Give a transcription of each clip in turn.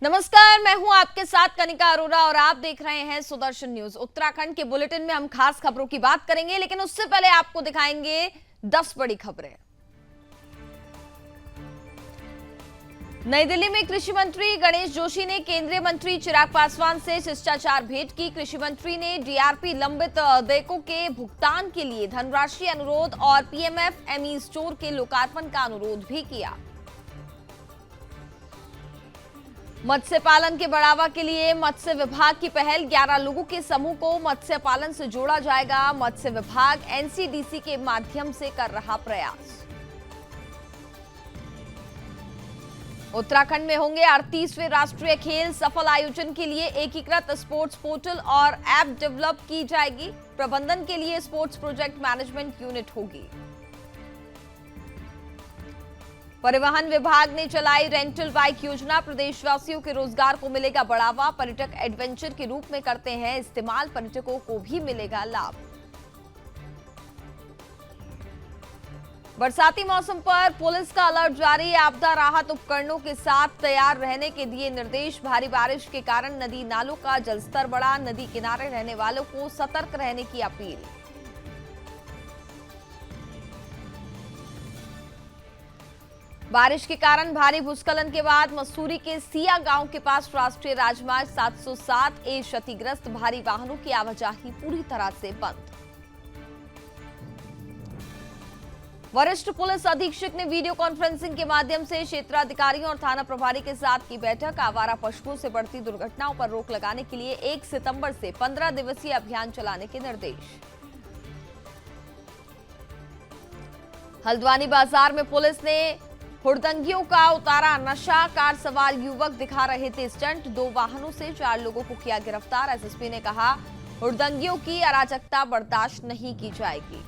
नमस्कार, मैं हूं आपके साथ कनिका अरोरा और आप देख रहे हैं सुदर्शन न्यूज। उत्तराखंड के बुलेटिन में हम खास खबरों की बात करेंगे, लेकिन उससे पहले आपको दिखाएंगे 10 बड़ी खबरें। नई दिल्ली में कृषि मंत्री गणेश जोशी ने केंद्रीय मंत्री चिराग पासवान से शिष्टाचार भेंट की। कृषि मंत्री ने डीआरपी लंबित देयकों के भुगतान के लिए धनराशि अनुरोध और पीएमएफएमई स्टोर के लोकार्पण का अनुरोध भी किया। मत्स्य पालन के बढ़ावा के लिए मत्स्य विभाग की पहल, 11 लोगों के समूह को मत्स्य पालन से जोड़ा जाएगा। मत्स्य विभाग एनसीडीसी के माध्यम से कर रहा प्रयास। उत्तराखंड में होंगे 38वें राष्ट्रीय खेल। सफल आयोजन के लिए एकीकृत स्पोर्ट्स पोर्टल और ऐप डेवलप की जाएगी। प्रबंधन के लिए स्पोर्ट्स प्रोजेक्ट मैनेजमेंट यूनिट होगी। परिवहन विभाग ने चलाई रेंटल बाइक योजना। प्रदेशवासियों के रोजगार को मिलेगा बढ़ावा। पर्यटक एडवेंचर के रूप में करते हैं इस्तेमाल, पर्यटकों को भी मिलेगा लाभ। बरसाती मौसम पर पुलिस का अलर्ट जारी। आपदा राहत उपकरणों के साथ तैयार रहने के दिए निर्देश। भारी बारिश के कारण नदी नालों का जलस्तर बढ़ा। नदी किनारे रहने वालों को सतर्क रहने की अपील। बारिश के कारण भारी भूस्खलन के बाद मसूरी के सिया गांव के पास राष्ट्रीय राजमार्ग 707A क्षतिग्रस्त। भारी वाहनों की आवाजाही पूरी तरह से बंद। वरिष्ठ पुलिस अधीक्षक ने वीडियो कॉन्फ्रेंसिंग के माध्यम से क्षेत्राधिकारियों और थाना प्रभारी के साथ की बैठक। आवारा पशुओं से बढ़ती दुर्घटनाओं पर रोक लगाने के लिए 1 सितंबर से 15 दिवसीय अभियान चलाने के निर्देश। हल्द्वानी बाजार में पुलिस ने हुड़दंगियों का उतारा नशा। कार सवार युवक दिखा रहे थे स्टंट। 2 वाहनों से 4 लोगों को किया गिरफ्तार। एसएसपी ने कहा, हुड़दंगियों की अराजकता बर्दाश्त नहीं की जाएगी।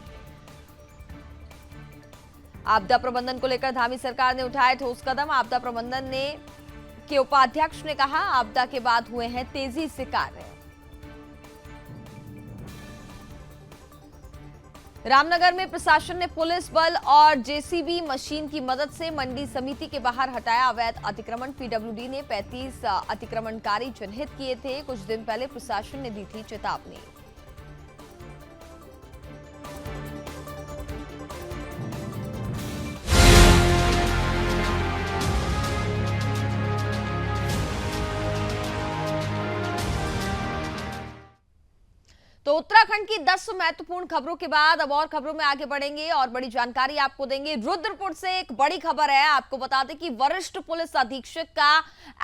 आपदा प्रबंधन को लेकर धामी सरकार ने उठाए ठोस कदम। आपदा प्रबंधन के उपाध्यक्ष ने कहा, आपदा के बाद हुए हैं तेजी से कार्य। रामनगर में प्रशासन ने पुलिस बल और जेसीबी मशीन की मदद से मंडी समिति के बाहर हटाया अवैध अतिक्रमण। पीडब्ल्यूडी ने 35 अतिक्रमणकारी चिन्हित किए थे। कुछ दिन पहले प्रशासन ने दी थी चेतावनी। तो उत्तराखंड की 10 महत्वपूर्ण खबरों के बाद अब और खबरों में आगे बढ़ेंगे और बड़ी जानकारी आपको देंगे। रुद्रपुर से एक बड़ी खबर है। आपको बता दें कि वरिष्ठ पुलिस अधीक्षक का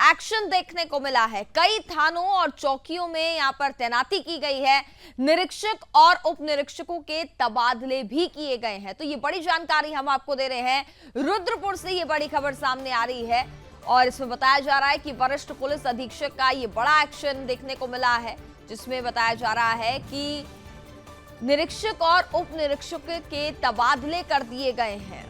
एक्शन देखने को मिला है। कई थानों और चौकियों में यहां पर तैनाती की गई है। निरीक्षक और उप निरीक्षकों के तबादले भी किए गए हैं। तो ये बड़ी जानकारी हम आपको दे रहे हैं। रुद्रपुर से ये बड़ी खबर सामने आ रही है और इसमें बताया जा रहा है कि वरिष्ठ पुलिस अधीक्षक का ये बड़ा एक्शन देखने को मिला है, जिसमें बताया जा रहा है कि निरीक्षक और उप निरीक्षक के तबादले कर दिए गए हैं।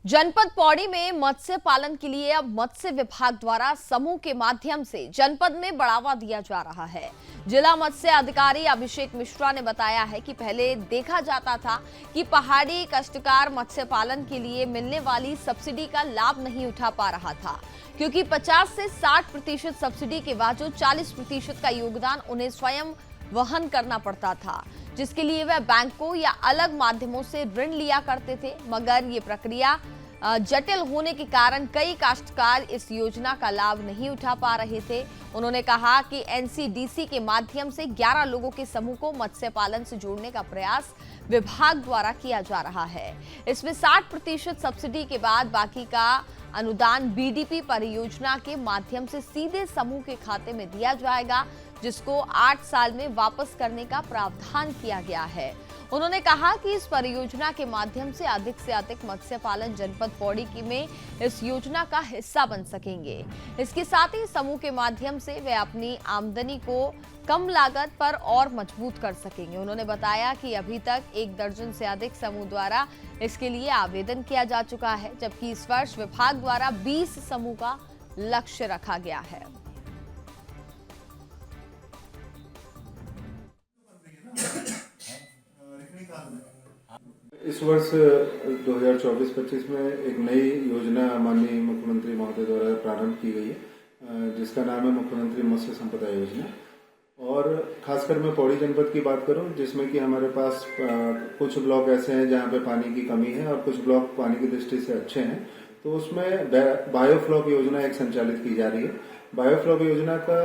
जनपद पौड़ी में मत्स्य पालन के लिए अब मत्स्य विभाग द्वारा समूह के माध्यम से जनपद में बढ़ावा दिया जा रहा है। जिला मत्स्य अधिकारी अभिषेक मिश्रा ने बताया है कि पहले देखा जाता था कि पहाड़ी काश्तकार मत्स्य पालन के लिए मिलने वाली सब्सिडी का लाभ नहीं उठा पा रहा था, क्योंकि 50 से 60% सब्सिडी के बावजूद 40% का योगदान उन्हें स्वयं वहन करना पड़ता था, जिसके लिए वह बैंकों या अलग माध्यमों से ऋण लिया करते थे। मगर ये प्रक्रिया जटिल होने के कारण कई काश्तकार इस योजना का लाभ नहीं उठा पा रहे थे। उन्होंने कहा कि एनसीडीसी के माध्यम से 11 लोगों के समूह को मत्स्य पालन से जोड़ने का प्रयास विभाग द्वारा किया जा रहा है। इसमें 60% सब्सिडी के बाद बाकी का अनुदान बीडीपी परियोजना के माध्यम से सीधे समूह के खाते में दिया जाएगा, जिसको 8 साल में वापस करने का प्रावधान किया गया है। उन्होंने कहा कि इस परियोजना के माध्यम से अधिक मत्स्य पालन जनपद पौड़ी में इस योजना का हिस्सा बन सकेंगे। इसके साथ ही समूह के माध्यम से वे अपनी आमदनी को कम लागत पर और मजबूत कर सकेंगे। उन्होंने बताया कि अभी तक 1 दर्जन से अधिक समूह द्वारा इसके लिए आवेदन किया जा चुका है, जबकि इस वर्ष विभाग द्वारा 20 समूह का लक्ष्य रखा गया है। इस वर्ष 2024-25 में एक नई योजना माननीय मुख्यमंत्री महोदय द्वारा प्रारंभ की गई है, जिसका नाम है मुख्यमंत्री मत्स्य संपदा योजना। और खासकर मैं पौड़ी जनपद की बात करूं, जिसमें कि हमारे पास कुछ ब्लॉक ऐसे हैं जहां पे पानी की कमी है और कुछ ब्लॉक पानी की दृष्टि से अच्छे हैं। तो उसमें बायोफ्लॉक योजना एक संचालित की जा रही है। बायोफ्लॉक योजना का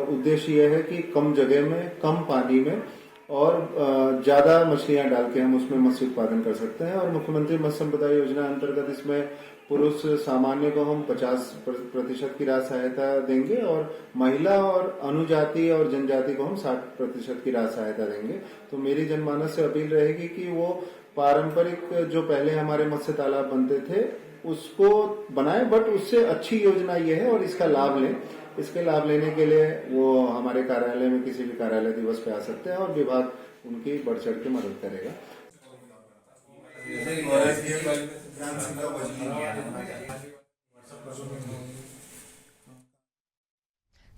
उद्देश्य यह है कि कम जगह में, कम पानी में और ज्यादा मछलियां डाल के हम उसमें मत्स्य उत्पादन कर सकते हैं। और मुख्यमंत्री मत्स्य संपदा योजना अंतर्गत इसमें पुरुष सामान्य को हम 50% की राशि सहायता देंगे और महिला और अनुजाति और जनजाति को हम 60% की राशि सहायता देंगे। तो मेरी जनमानस से अपील रहेगी कि वो पारंपरिक जो पहले हमारे मत्स्य तालाब बनते थे उसको बनाए, बट उससे अच्छी योजना ये है और इसका लाभ लें। इसके लाभ लेने के लिए वो हमारे कार्यालय में किसी भी कार्यालय दिवस पे आ सकते हैं और विभाग उनकी बढ़ चढ़ के मदद करेगा।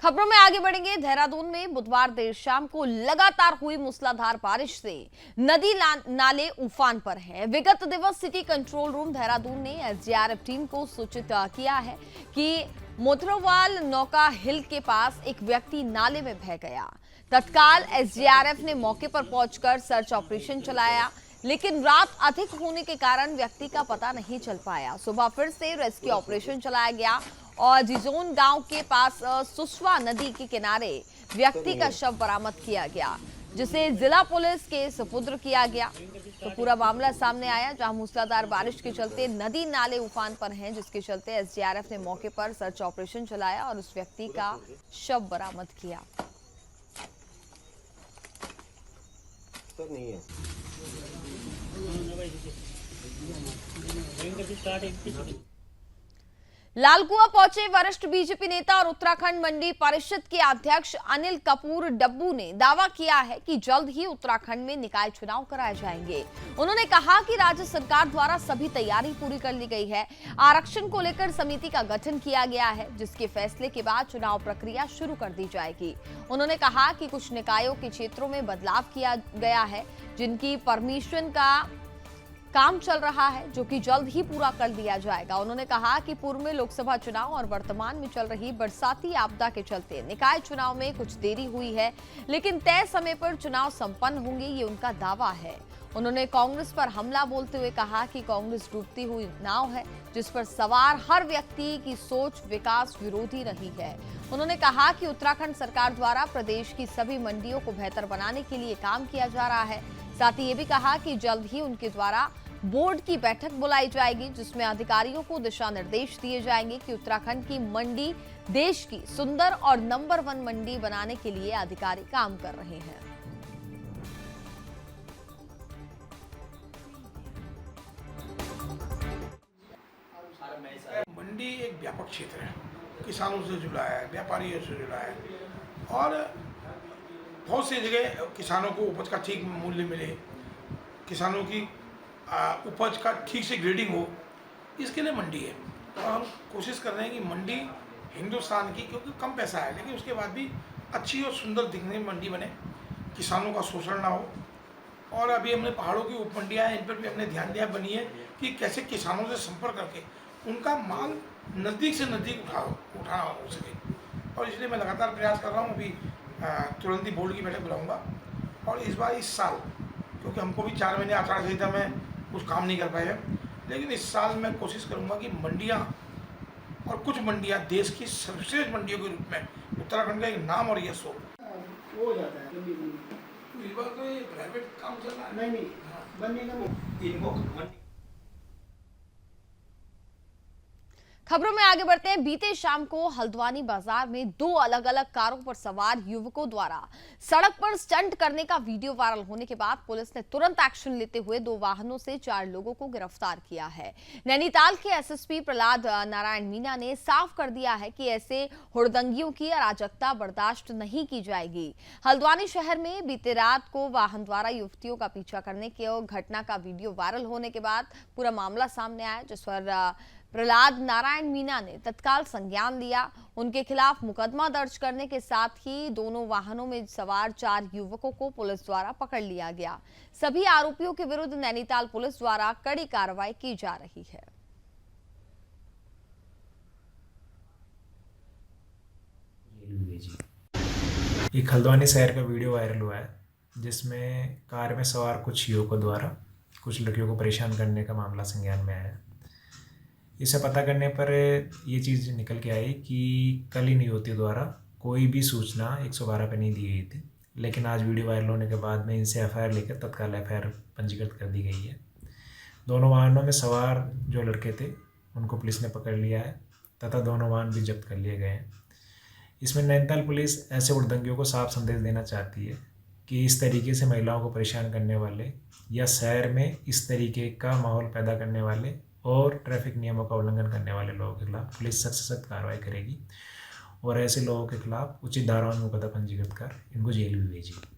खबरों में आगे बढ़ेंगे। देहरादून में बुधवार देर शाम को लगातार हुई मूसलाधार बारिश से नदी नाले उफान पर हैं। विगत दिवस सिटी कंट्रोल रूम देहरादून ने एसडीआरएफ टीम को सूचित किया है कि मोथरोवाल नौका हिल के पास एक व्यक्ति नाले में बह गया। तत्काल एसडीआरएफ ने मौके पर पहुंचकर सर्च ऑपरेशन चलाया, लेकिन रात अधिक होने के कारण व्यक्ति का पता नहीं चल पाया। सुबह फिर से रेस्क्यू ऑपरेशन चलाया गया और जिजोन गांव के पास सुसवा नदी के किनारे व्यक्ति का शव बरामद किया गया, जिसे जिला पुलिस के सुपुर्द किया गया। तो पूरा मामला सामने आया, जहां मूसलाधार बारिश के चलते नदी नाले उफान पर हैं, जिसके चलते एसडीआरएफ ने मौके पर सर्च ऑपरेशन चलाया और उस व्यक्ति का शव बरामद किया। लालकुआं पहुंचे वरिष्ठ बीजेपी नेता और उत्तराखंड मंडी परिषद के अध्यक्ष अनिल कपूर डब्बू ने दावा किया है कि जल्द ही उत्तराखंड में निकाय चुनाव कराए जाएंगे। उन्होंने कहा कि राज्य सरकार द्वारा सभी तैयारी पूरी कर ली गई है। आरक्षण को लेकर समिति का गठन किया गया है, जिसके फैसले के बाद चुनाव प्रक्रिया शुरू कर दी जाएगी। उन्होंने कहा कि कुछ निकायों के क्षेत्रों में बदलाव किया गया है, जिनकी परमिशन का काम चल रहा है, जो कि जल्द ही पूरा कर दिया जाएगा। उन्होंने कहा कि पूर्व में लोकसभा चुनाव और वर्तमान में चल रही बरसाती आपदा के चलते निकाय चुनाव में कुछ देरी हुई है, लेकिन तय समय पर चुनाव संपन्न होंगे, ये उनका दावा है। उन्होंने कांग्रेस पर हमला बोलते हुए कहा कि कांग्रेस डूबती हुई नाव है, जिस पर सवार हर व्यक्ति की सोच विकास विरोधी रही है। उन्होंने कहा कि उत्तराखंड सरकार द्वारा प्रदेश की सभी मंडियों को बेहतर बनाने के लिए काम किया जा रहा है। साथ ही ये भी कहा कि जल्द ही उनके द्वारा बोर्ड की बैठक बुलाई जाएगी, जिसमें अधिकारियों को दिशा निर्देश दिए जाएंगे कि उत्तराखंड की मंडी देश की सुंदर और नंबर 1 मंडी बनाने के लिए अधिकारी काम कर रहे हैं। मंडी एक व्यापक क्षेत्र है, किसानों से जुड़ा है, व्यापारियों से जुड़ा है और बहुत सी जगह किसानों को उपज का ठीक मूल्य मिले, किसानों की उपज का ठीक से ग्रेडिंग हो, इसके लिए मंडी है। और हम कोशिश कर रहे हैं कि मंडी हिंदुस्तान की, क्योंकि कम पैसा है लेकिन उसके बाद भी अच्छी और सुंदर दिखने मंडी बने, किसानों का शोषण ना हो। और अभी हमने पहाड़ों की उप मंडियाँ हैं, इन पर भी हमने ध्यान दिया बनी है कि कैसे किसानों से संपर्क करके उनका माल नज़दीक से नज़दीक उठाना हो सके। और इसलिए मैं लगातार प्रयास कर रहा हूँ। अभी तुरंत ही बोर्ड की बैठक बुलाऊंगा और इस बार इस साल, क्योंकि हमको भी 4 महीने आचार संहिता में कुछ काम नहीं कर पाए हैं, लेकिन इस साल मैं कोशिश करूंगा कि मंडियां और कुछ मंडियां देश की सर्वश्रेष्ठ मंडियों के रूप में उत्तराखंड का एक नाम और यश हो। हो जाता है इस बार तो ये प्राइवेट काम चल रहा है। नहीं बनने का इनको खबरों में आगे बढ़ते हैं। बीते शाम को हल्द्वानी बाजार में दो अलग अलग कारों पर सवार युवकों द्वारा सड़क पर स्टंट करने का वीडियो वायरल होने के बाद पुलिस ने तुरंत एक्शन लेते हुए दो वाहनों से 4 लोगों को गिरफ्तार किया है। नैनीताल के एसएसपी प्रहलाद नारायण मीना ने साफ कर दिया है कि ऐसे हुड़दंगियों की अराजकता बर्दाश्त नहीं की जाएगी। हल्द्वानी शहर में बीते रात को वाहन द्वारा युवतियों का पीछा करने की घटना का वीडियो वायरल होने के बाद पूरा मामला सामने आया, जिस पर प्रहलाद नारायण मीना ने तत्काल संज्ञान लिया। उनके खिलाफ मुकदमा दर्ज करने के साथ ही दोनों वाहनों में सवार 4 युवकों को पुलिस द्वारा पकड़ लिया गया। सभी आरोपियों के विरुद्ध नैनीताल पुलिस द्वारा कड़ी कार्रवाई की जा रही है। एक हल्द्वानी शहर का वीडियो वायरल हुआ है, जिसमें कार में सवार कुछ युवकों द्वारा कुछ लड़कियों को परेशान करने का मामला संज्ञान में आया है। इसे पता करने पर ये चीज़ निकल के आई कि कल इन युवतियों द्वारा कोई भी सूचना 112 पे नहीं दी गई थी, लेकिन आज वीडियो वायरल होने के बाद में इनसे एफआईआर लेकर तत्काल एफआईआर पंजीकृत कर दी गई है। दोनों वाहनों में सवार जो लड़के थे उनको पुलिस ने पकड़ लिया है तथा दोनों वाहन भी जब्त कर लिए गए हैं। इसमें नैनीताल पुलिस ऐसे उद्दंगियों को साफ संदेश देना चाहती है कि इस तरीके से महिलाओं को परेशान करने वाले या शहर में इस तरीके का माहौल पैदा करने वाले और ट्रैफिक नियमों का उल्लंघन करने वाले लोगों के खिलाफ पुलिस सख्त से सख्त कार्रवाई करेगी और ऐसे लोगों के खिलाफ उचित धाराओं में मुकदमा पंजीकृत कर इनको जेल भी भेजेगी।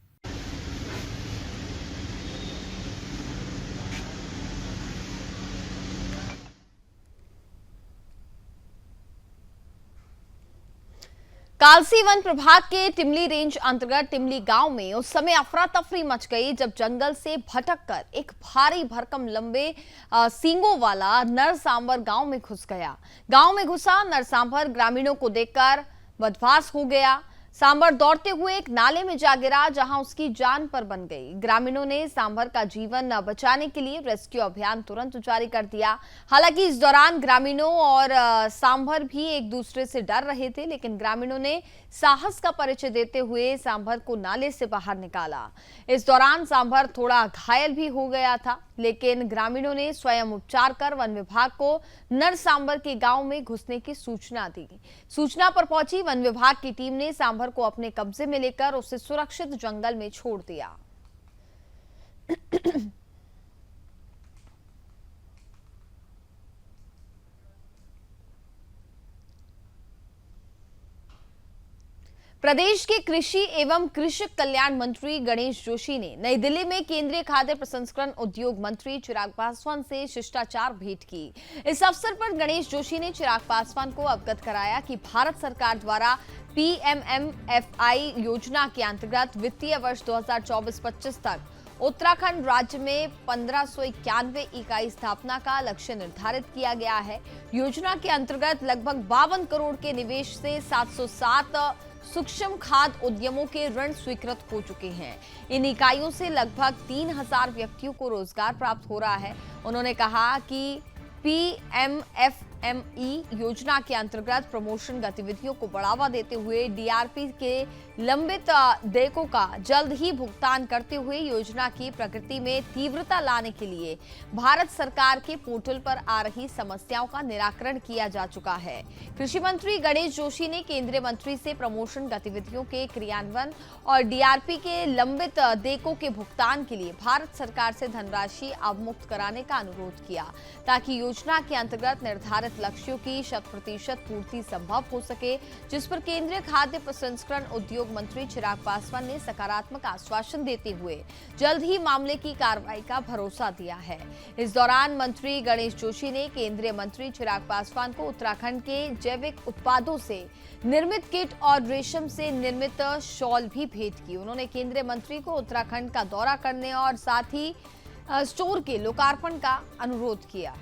कालसी वन प्रभाग के टिमली रेंज अंतर्गत टिमली गांव में उस समय अफरा तफरी मच गई जब जंगल से भटककर एक भारी भरकम लंबे सींगों वाला नर सांभर गांव में घुस गया। गांव में घुसा नर सांभर ग्रामीणों को देखकर बदमाश हो गया। सांभर दौड़ते हुए एक नाले में जा गिरा, जहां उसकी जान पर बन गई। ग्रामीणों ने सांभर का जीवन बचाने के लिए रेस्क्यू अभियान तुरंत जारी कर दिया। हालांकि इस दौरान ग्रामीणों और सांभर भी एक दूसरे से डर रहे थे, लेकिन ग्रामीणों ने साहस का परिचय देते हुए सांभर को नाले से बाहर निकाला। इस दौरान सांभर थोड़ा घायल भी हो गया था, लेकिन ग्रामीणों ने स्वयं उपचार कर वन विभाग को नर सांभर के गांव में घुसने की सूचना दी। सूचना पर पहुंची वन विभाग की टीम ने सांभर को अपने कब्जे में लेकर उसे सुरक्षित जंगल में छोड़ दिया। प्रदेश के कृषि एवं कृषक कल्याण मंत्री गणेश जोशी ने नई दिल्ली में केंद्रीय खाद्य प्रसंस्करण उद्योग मंत्री चिराग पासवान से शिष्टाचार भेंट की। इस अवसर पर गणेश जोशी ने चिराग पासवान को अवगत कराया कि भारत सरकार द्वारा पीएमएमएफआई योजना के अंतर्गत वित्तीय वर्ष 2024-25 तक उत्तराखंड राज्य में 1591 इकाई स्थापना का लक्ष्य निर्धारित किया गया है। योजना के अंतर्गत लगभग 52 करोड़ के निवेश से 707 सूक्ष्म खाद्य उद्यमों के ऋण स्वीकृत हो चुके हैं। इन इकाइयों से लगभग 3000 व्यक्तियों को रोजगार प्राप्त हो रहा है। उन्होंने कहा कि पीएमएफएमई योजना के अंतर्गत प्रमोशन गतिविधियों को बढ़ावा देते हुए डीआरपी के लंबित देयकों का जल्द ही भुगतान करते हुए योजना की प्रगति में तीव्रता लाने के लिए भारत सरकार के पोर्टल पर आ रही समस्याओं का निराकरण किया जा चुका है। कृषि मंत्री गणेश जोशी ने केंद्रीय मंत्री से प्रमोशन गतिविधियों के क्रियान्वयन और डीआरपी के लंबित देयकों के भुगतान के लिए भारत सरकार से धनराशि अवमुक्त कराने का अनुरोध किया, ताकि योजना के अंतर्गत निर्धारित लक्ष्यों की 100% पूर्ति संभव हो सके, जिस पर केंद्रीय खाद्य प्रसंस्करण उद्योग मंत्री चिराग पासवान ने सकारात्मक आश्वासन देते हुए जल्द ही मामले की कार्रवाई का भरोसा दिया है। इस दौरान मंत्री गणेश जोशी ने केंद्रीय मंत्री चिराग पासवान को उत्तराखंड के जैविक उत्पादों से निर्मित किट और रेशम से निर्मित शॉल भी भेंट की। उन्होंने केंद्रीय मंत्री को उत्तराखंड का दौरा करने और साथ ही स्टोर के लोकार्पण का अनुरोध किया।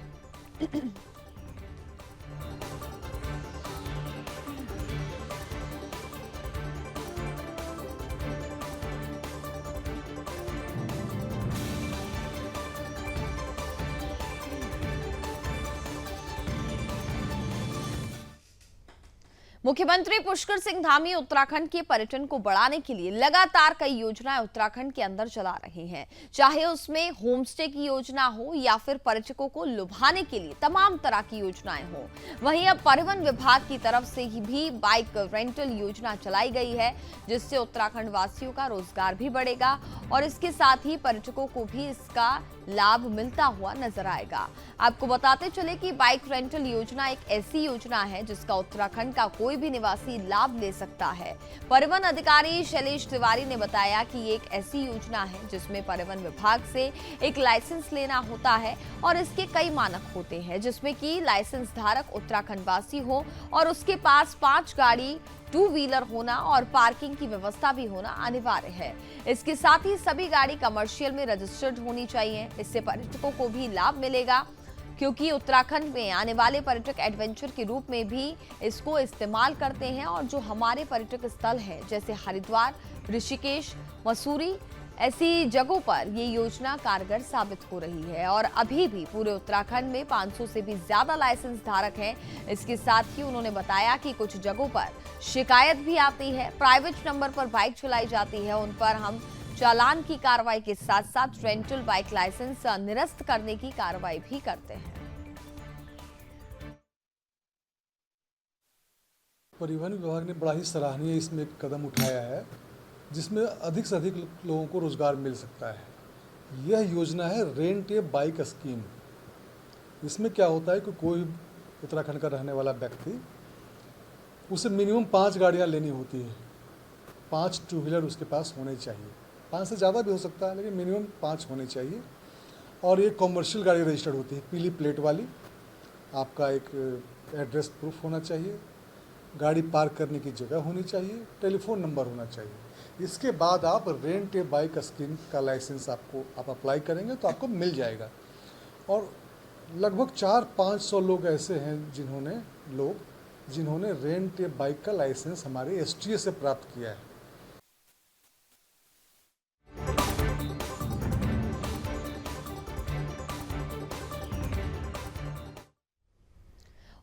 मुख्यमंत्री पुष्कर सिंह धामी उत्तराखंड के पर्यटन को बढ़ाने के लिए लगातार कई योजनाएं उत्तराखंड के अंदर चला रहे हैं, चाहे उसमें होम स्टे की योजना हो या फिर पर्यटकों को लुभाने के लिए तमाम तरह की योजनाएं हो। वहीं अब परिवहन विभाग की तरफ से ही भी बाइक रेंटल योजना चलाई गई है, जिससे उत्तराखंड वासियों का रोजगार भी बढ़ेगा और इसके साथ ही पर्यटकों को भी इसका लाभ मिलता हुआ नजर आएगा। आपको बताते चले कि बाइक रेंटल योजना एक ऐसी योजना है जिसका उत्तराखंड का कोई भी निवासी लाभ ले सकता है। परिवहन अधिकारी शैलेश तिवारी ने बताया कि ये एक ऐसी योजना है जिसमें परिवहन विभाग से एक लाइसेंस लेना होता है और इसके कई मानक होते हैं, जिसमें कि लाइसेंस धारक उत्तराखंड वासी हो और उसके पास 5 गाड़ी 2 व्हीलर होना और पार्किंग की व्यवस्था भी होना अनिवार्य है। इसके साथ ही सभी गाड़ी कमर्शियल में रजिस्टर्ड होनी चाहिए। इससे पर्यटकों को भी लाभ मिलेगा, क्योंकि उत्तराखंड में आने वाले पर्यटक एडवेंचर के रूप में भी इसको इस्तेमाल करते हैं और जो हमारे पर्यटक स्थल है जैसे हरिद्वार, ऋषिकेश, मसूरी, ऐसी जगहों पर ये योजना कारगर साबित हो रही है और अभी भी पूरे उत्तराखंड में 500 से भी ज्यादा लाइसेंस धारक हैं। इसके साथ ही उन्होंने बताया कि कुछ जगहों पर शिकायत भी आती है, प्राइवेट नंबर पर बाइक चलाई जाती है, उन पर हम चालान की कार्रवाई के साथ साथ रेंटल बाइक लाइसेंस निरस्त करने की कार्रवाई भी करते हैं। परिवहन विभाग ने बड़ा ही सराहनीय इसमें एक कदम उठाया है, जिसमें अधिक से अधिक लोगों को रोजगार मिल सकता है। यह योजना है रेंट ए बाइक स्कीम। इसमें क्या होता है कि कोई उत्तराखंड का रहने वाला व्यक्ति, उसे मिनिमम 5 गाड़ियां लेनी होती है, 5 2 व्हीलर उसके पास होने चाहिए। 5 से ज़्यादा भी हो सकता है, लेकिन मिनिमम 5 होने चाहिए। और ये कॉमर्शियल गाड़ी रजिस्टर्ड होती है, पीली प्लेट वाली। आपका एक एड्रेस प्रूफ होना चाहिए, गाड़ी पार्क करने की जगह होनी चाहिए, टेलीफोन नंबर होना चाहिए। इसके बाद आप रेंट ए बाइक स्कीम का लाइसेंस आप अप्लाई करेंगे तो आपको मिल जाएगा। और लगभग 400-500 लोग ऐसे हैं जिन्होंने रेंट ए बाइक का लाइसेंस हमारे STA से प्राप्त किया है।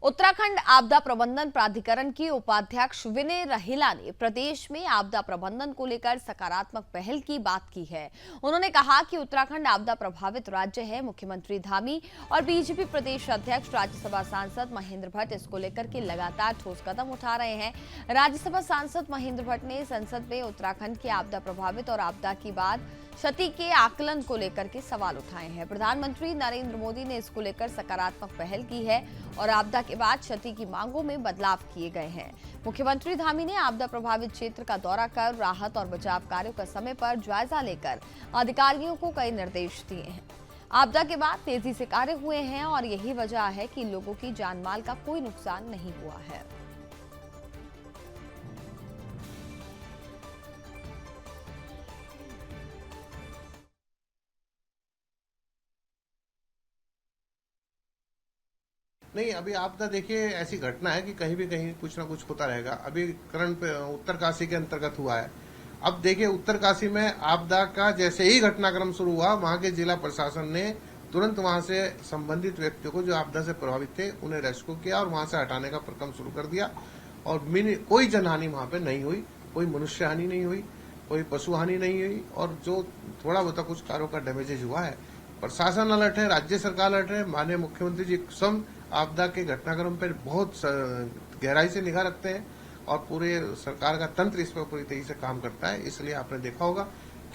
उत्तराखंड आपदा प्रबंधन प्राधिकरण के उपाध्यक्ष विनय रहेला ने प्रदेश में आपदा प्रबंधन को लेकर सकारात्मक पहल की बात की है। उन्होंने कहा कि उत्तराखंड आपदा प्रभावित राज्य है। मुख्यमंत्री धामी और बीजेपी प्रदेश अध्यक्ष राज्यसभा सांसद महेंद्र भट्ट इसको लेकर के लगातार ठोस कदम उठा रहे हैं। राज्यसभा सांसद महेंद्र भट्ट ने संसद में उत्तराखंड के आपदा प्रभावित और आपदा के बाद क्षति के आकलन को लेकर के सवाल उठाए हैं। प्रधानमंत्री नरेंद्र मोदी ने इसको लेकर सकारात्मक पहल की है और आपदा के बाद क्षति की मांगों में बदलाव किए गए हैं। मुख्यमंत्री धामी ने आपदा प्रभावित क्षेत्र का दौरा कर राहत और बचाव कार्यों का समय पर जायजा लेकर अधिकारियों को कई निर्देश दिए हैं। आपदा के बाद तेजी से कार्य हुए हैं और यही वजह है कि लोगों की जान माल का कोई नुकसान नहीं हुआ है। नहीं, अभी आपदा देखिए ऐसी घटना है कि कहीं भी कहीं कुछ ना कुछ होता रहेगा। अभी करंट उत्तरकाशी के अंतर्गत हुआ है। अब देखिए उत्तरकाशी में आपदा का जैसे ही घटनाक्रम शुरू हुआ, वहां के जिला प्रशासन ने तुरंत वहां से संबंधित व्यक्तियों को जो आपदा से प्रभावित थे उन्हें रेस्क्यू किया और वहां से हटाने का प्रक्रम शुरू कर दिया। और कोई जनहानि वहां पे नहीं हुई, कोई मनुष्य हानि नहीं हुई, कोई पशु हानि नहीं हुई। और जो थोड़ा बहुत कुछ कारों का डैमेजेज हुआ है, प्रशासन अलर्ट है, राज्य सरकार अलर्ट है। माननीय मुख्यमंत्री जी स्वयं आपदा के घटनाक्रम पर बहुत गहराई से निगाह रखते हैं और पूरे सरकार का तंत्र इस पर पूरी तेजी से काम करता है। इसलिए आपने देखा होगा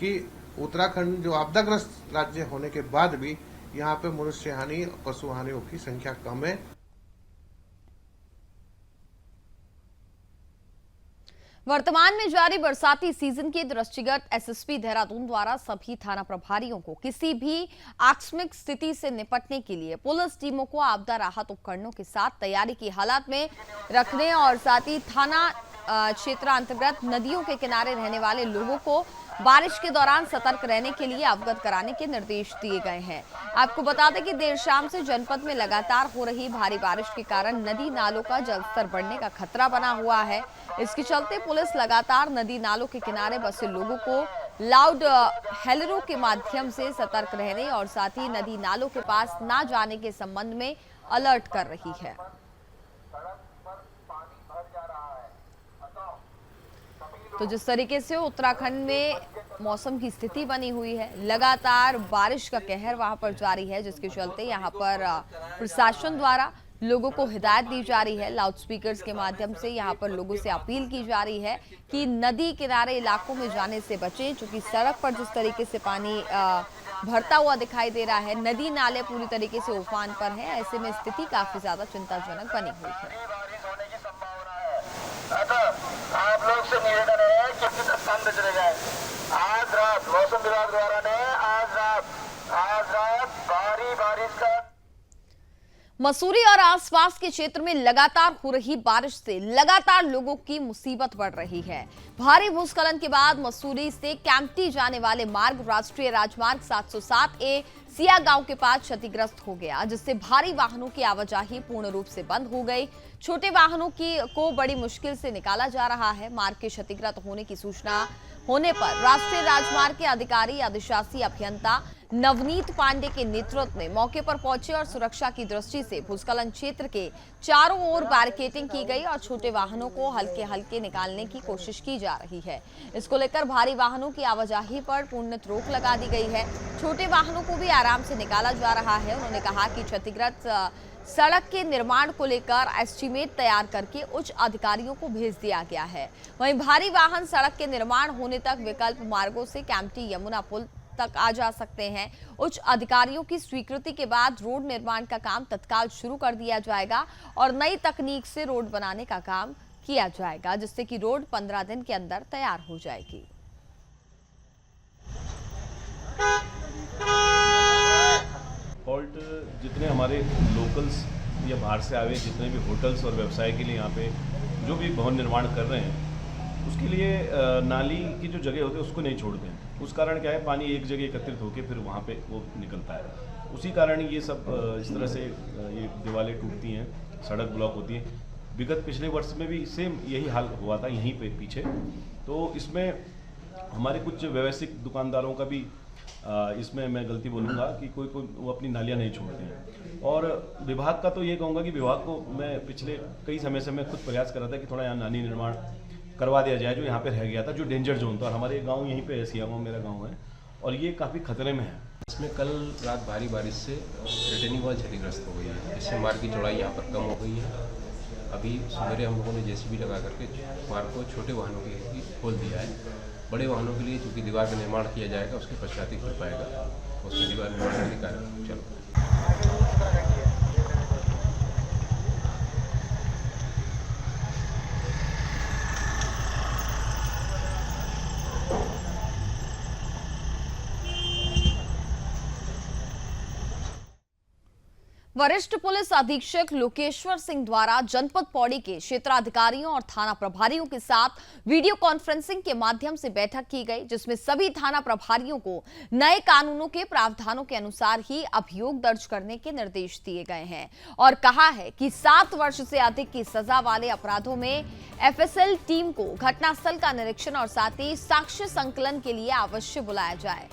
कि उत्तराखंड जो आपदाग्रस्त राज्य होने के बाद भी यहाँ पे मनुष्य हानि, पशु हानियों की संख्या कम है। वर्तमान में जारी बरसाती सीजन के दृष्टिगत एसएसपी देहरादून द्वारा सभी थाना प्रभारियों को किसी भी आकस्मिक स्थिति से निपटने के लिए पुलिस टीमों को आपदा राहत उपकरणों के साथ तैयारी की हालत में रखने और साथ ही थाना क्षेत्रांतर्गत नदियों के किनारे रहने वाले लोगों को बारिश के दौरान सतर्क रहने के लिए अवगत कराने के निर्देश दिए गए हैं। आपको बता दें कि देर शाम से जनपद में लगातार हो रही भारी बारिश के कारण नदी नालों का जलस्तर बढ़ने का खतरा बना हुआ है। इसके चलते पुलिस लगातार नदी नालों के किनारे बसे लोगों को लाउड हेलरों के माध्यम से सतर्क रहने और साथ ही नदी नालों के पास न जाने के संबंध में अलर्ट कर रही है। सड़क पर पानी भर जा रहा है। तो जिस तरीके से उत्तराखंड में मौसम की स्थिति बनी हुई है, लगातार बारिश का कहर वहां पर जारी है, जिसके चलते यहां पर प्रशासन द्वारा लोगों को हिदायत दी जा रही है। लाउडस्पीकर्स के माध्यम से यहां पर लोगों से अपील की जा रही है कि नदी किनारे इलाकों में जाने से बचें, क्योंकि सड़क पर जिस तरीके से पानी भरता हुआ दिखाई दे रहा है, नदी नाले पूरी तरीके से उफान पर हैं। ऐसे में स्थिति काफी ज्यादा चिंताजनक बनी हुई है। आप लोग से निवेदन है कि बंद चले जाए। आज रात मौसम विभाग द्वारा ने आज रात भारी बारिश का मसूरी और आसपास के क्षेत्र में लगातार हो रही बारिश से लगातार लोगों की मुसीबत बढ़ रही है। भारी भूस्खलन के बाद मसूरी से कैंपटी जाने वाले मार्ग राष्ट्रीय राजमार्ग 707A सिया गांव के पास क्षतिग्रस्त हो गया, जिससे भारी वाहनों की आवाजाही पूर्ण रूप से बंद हो गई। छोटे वाहनों को बड़ी मुश्किल से निकाला जा रहा है। मार्ग के क्षतिग्रस्त होने की सूचना होने पर राष्ट्रीय राजमार्ग के अधिकारी अधिशासी अभियंता नवनीत पांडे के नेतृत्व में मौके पर पहुंचे और सुरक्षा की दृष्टि से भूस्खलन क्षेत्र के चारों ओर बैरिकेडिंग की गई और छोटे वाहनों को हल्के हल्के निकालने की कोशिश की जा रही है। इसको लेकर भारी वाहनों की आवाजाही पर पूर्णतः रोक लगा दी गई है। छोटे वाहनों को भी आराम से निकाला जा रहा है। उन्होंने कहा कि क्षतिग्रस्त सड़क के निर्माण को लेकर एस्टीमेट तैयार करके उच्च अधिकारियों को भेज दिया गया है। वहीं भारी वाहन सड़क के निर्माण होने तक विकल्प मार्गों से कैंपटी यमुना पुल तक आ जा सकते हैं। उच्च अधिकारियों की स्वीकृति के बाद रोड निर्माण का काम तत्काल शुरू कर दिया जाएगा और नई तकनीक से रोड बनाने का काम किया जाएगा, जिससे कि रोड 15 दिन के अंदर तैयार हो जाएगी। फॉल्ट जितने हमारे लोकल्स या बाहर से आए जितने भी होटल्स और व्यवसाय के लिए यहाँ पे जो भी भवन निर्माण कर रहे हैं, उसके लिए नाली की जो जगह होती है उसको नहीं छोड़ते हैं। उस कारण क्या है, पानी एक जगह एकत्रित होकर फिर वहाँ पे वो निकलता है। उसी कारण ये सब इस तरह से ये दीवारें टूटती हैं, सड़क ब्लॉक होती है। विगत पिछले वर्ष में भी सेम यही हाल हुआ था यहीं पे पीछे। तो इसमें हमारे कुछ व्यवसायिक दुकानदारों का भी इसमें मैं गलती बोलूँगा कि कोई वो अपनी नालियाँ नहीं छोड़ते हैं। और विभाग का तो ये कहूँगा कि विभाग को मैं पिछले कई समय से मैं खुद प्रयास कर रहा था कि थोड़ा यहाँ नाली निर्माण करवा दिया जाए, जो यहाँ पे रह गया था, जो डेंजर जोन था। और हमारे गांव यहीं पे है, सिया गाँव मेरा गांव है, और ये काफ़ी खतरे में है। इसमें कल रात भारी बारिश से रिटर्निंग वॉल क्षतिग्रस्त हो गई है, जिससे मार्ग की चौड़ाई यहाँ पर कम हो गई है। अभी सवेरे हम लोगों ने जेसीबी लगा करके मार्ग को छोटे वाहनों के लिए खोल दिया है। बड़े वाहनों के लिए चूँकि दीवार का निर्माण किया जाएगा, उसके पश्चात ही खुल पाएगा। उसमें दीवार निर्माण करने कार्य चलो। वरिष्ठ पुलिस अधीक्षक लोकेश्वर सिंह द्वारा जनपद पौड़ी के क्षेत्राधिकारियों और थाना प्रभारियों के साथ वीडियो कॉन्फ्रेंसिंग के माध्यम से बैठक की गई, जिसमें सभी थाना प्रभारियों को नए कानूनों के प्रावधानों के अनुसार ही अभियोग दर्ज करने के निर्देश दिए गए हैं और कहा है कि 7 वर्ष से अधिक की सजा वाले अपराधों में एफएसएल टीम को घटनास्थल का निरीक्षण और साथ ही साक्ष्य संकलन के लिए अवश्य बुलाया जाए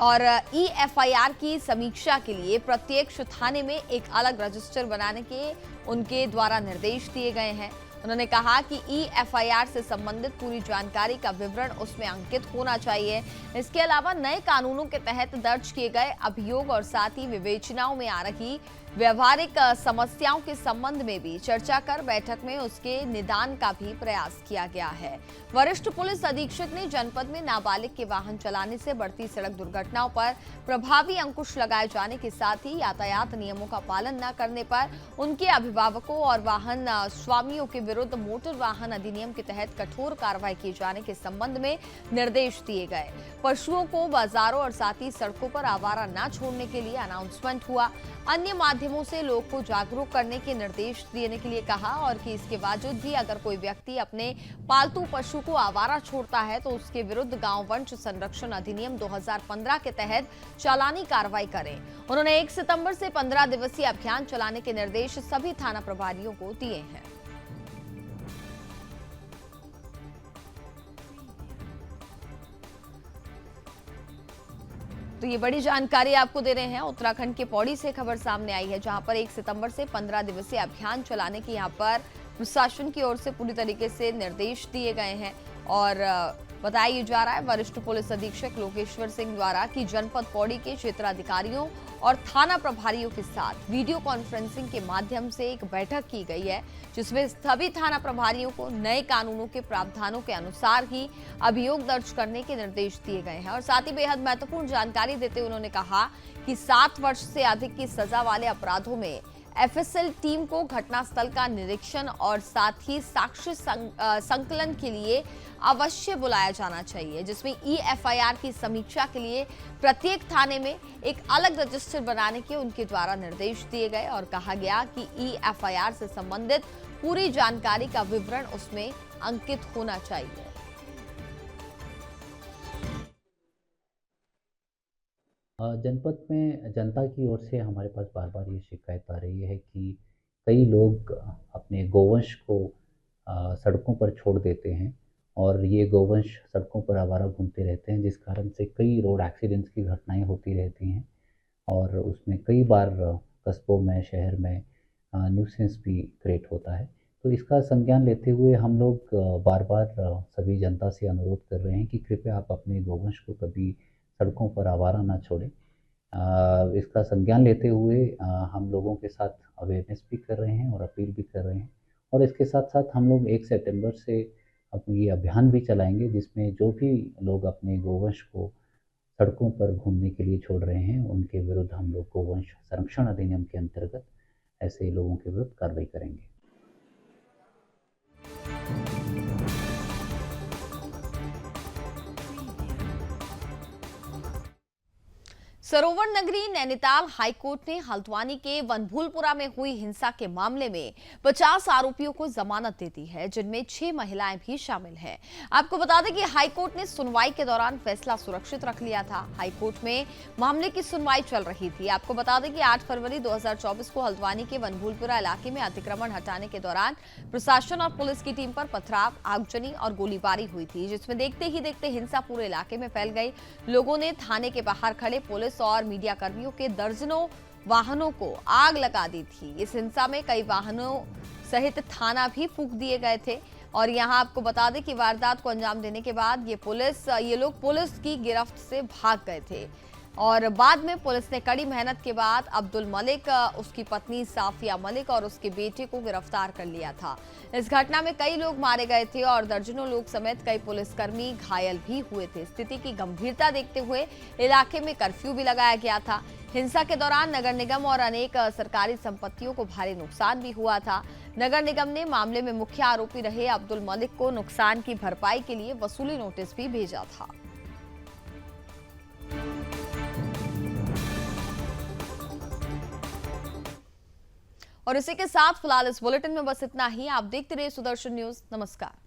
और ईएफआईआर की समीक्षा के लिए प्रत्येक थाने में एक अलग रजिस्टर बनाने के उनके द्वारा निर्देश दिए गए हैं। उन्होंने कहा कि ईएफआईआर से संबंधित पूरी जानकारी का विवरण उसमें अंकित होना चाहिए। इसके अलावा नए कानूनों के तहत दर्ज किए गए अभियोग और साथ ही विवेचनाओं में आ रही व्यवहारिक समस्याओं के संबंध में भी चर्चा कर बैठक में उसके निदान का भी प्रयास किया गया है। वरिष्ठ पुलिस अधीक्षक ने जनपद में नाबालिग के वाहन चलाने से बढ़ती सड़क दुर्घटनाओं पर प्रभावी अंकुश लगाए जाने के साथ ही यातायात नियमों का पालन न करने पर उनके अभिभावकों और वाहन स्वामियों के विरुद्ध मोटर वाहन अधिनियम के तहत कठोर कार्रवाई किए जाने के संबंध में निर्देश दिए गए। पशुओं को बाजारों और साथ ही सड़कों पर आवारा न छोड़ने के लिए अनाउंसमेंट हुआ। अन्य माध्यमों से लोग को जागरूक करने के निर्देश देने के लिए कहा और कि इसके बावजूद भी अगर कोई व्यक्ति अपने पालतू पशु को आवारा छोड़ता है तो उसके विरुद्ध गांव वंश संरक्षण अधिनियम 2015 के तहत चालानी कार्रवाई करें। उन्होंने 1 सितंबर से 15 दिवसीय अभियान चलाने के निर्देश सभी थाना प्रभारियों को दिए हैं। तो ये बड़ी जानकारी आपको दे रहे हैं। उत्तराखंड के पौड़ी से खबर सामने आई है, जहां पर 1 सितंबर से 15 दिवसीय अभियान चलाने की यहां पर प्रशासन की ओर से पूरी तरीके से निर्देश दिए गए हैं और बताया जा रहा है वरिष्ठ पुलिस अधीक्षक लोकेश्वर सिंह द्वारा कि जनपद पौड़ी के क्षेत्राधिकारियों और थाना प्रभारियों के साथ वीडियो कॉन्फ्रेंसिंग के माध्यम से एक बैठक की गई है, जिसमें सभी थाना प्रभारियों को नए कानूनों के प्रावधानों के अनुसार ही अभियोग दर्ज करने के निर्देश दिए गए हैं। और साथ ही बेहद महत्वपूर्ण जानकारी देते हुए उन्होंने कहा कि 7 वर्ष से अधिक की सजा वाले अपराधों में एफएसएल टीम को घटनास्थल का निरीक्षण और साथ ही साक्ष्य संकलन के लिए अवश्य बुलाया जाना चाहिए, जिसमें एफआईआर की समीक्षा के लिए प्रत्येक थाने में एक अलग रजिस्टर बनाने के उनके द्वारा निर्देश दिए गए और कहा गया कि एफआईआर से संबंधित पूरी जानकारी का विवरण उसमें अंकित होना चाहिए। जनपद में जनता की ओर से हमारे पास बार बार ये शिकायत आ रही है कि कई लोग अपने गोवंश को सड़कों पर छोड़ देते हैं और ये गोवंश सड़कों पर आवारा घूमते रहते हैं, जिस कारण से कई रोड एक्सीडेंट्स की घटनाएं होती रहती हैं और उसमें कई बार कस्बों में शहर में न्यूसेंस भी क्रिएट होता है। तो इसका संज्ञान लेते हुए हम लोग बार बार सभी जनता से अनुरोध कर रहे हैं कि कृपया आप अपने गोवंश को कभी सड़कों पर आवारा ना छोड़ें। इसका संज्ञान लेते हुए हम लोगों के साथ अवेयरनेस भी कर रहे हैं और अपील भी कर रहे हैं और इसके साथ साथ हम लोग 1 सितंबर से ये अभियान भी चलाएंगे, जिसमें जो भी लोग अपने गोवंश को सड़कों पर घूमने के लिए छोड़ रहे हैं उनके विरुद्ध हम लोग गोवंश संरक्षण अधिनियम के अंतर्गत ऐसे लोगों के विरुद्ध कार्रवाई करेंगे। सरोवर नगरी नैनीताल हाईकोर्ट ने हल्द्वानी के वनभूलपुरा में हुई हिंसा के मामले में 50 आरोपियों को जमानत दे दी है, जिनमें 6 महिलाएं भी शामिल हैं। आपको बता दें कि हाईकोर्ट ने सुनवाई के दौरान फैसला सुरक्षित रख लिया था। हाईकोर्ट में मामले की सुनवाई चल रही थी। आपको बता दें कि 8 फरवरी 2024 को हल्द्वानी के वनभूलपुरा इलाके में अतिक्रमण हटाने के दौरान प्रशासन और पुलिस की टीम पर पथराव, आगजनी और गोलीबारी हुई थी, जिसमें देखते ही देखते हिंसा पूरे इलाके में फैल गई। लोगों ने थाने के बाहर खड़े पुलिस और मीडिया कर्मियों के दर्जनों वाहनों को आग लगा दी थी। इस हिंसा में कई वाहनों सहित थाना भी फूंक दिए गए थे और यहां आपको बता दें कि वारदात को अंजाम देने के बाद ये लोग पुलिस की गिरफ्त से भाग गए थे और बाद में पुलिस ने कड़ी मेहनत के बाद अब्दुल मलिक, उसकी पत्नी साफिया मलिक और उसके बेटे को गिरफ्तार कर लिया था। इस घटना में कई लोग मारे गए थे और दर्जनों लोग समेत कई पुलिसकर्मी घायल भी हुए थे। स्थिति की गंभीरता देखते हुए इलाके में कर्फ्यू भी लगाया गया था। हिंसा के दौरान नगर निगम और अनेक सरकारी संपत्तियों को भारी नुकसान भी हुआ था। नगर निगम ने मामले में मुख्य आरोपी रहे अब्दुल मलिक को नुकसान की भरपाई के लिए वसूली नोटिस भी भेजा था। और इसी के साथ फिलहाल इस बुलेटिन में बस इतना ही। आप देखते रहिए सुदर्शन न्यूज। नमस्कार।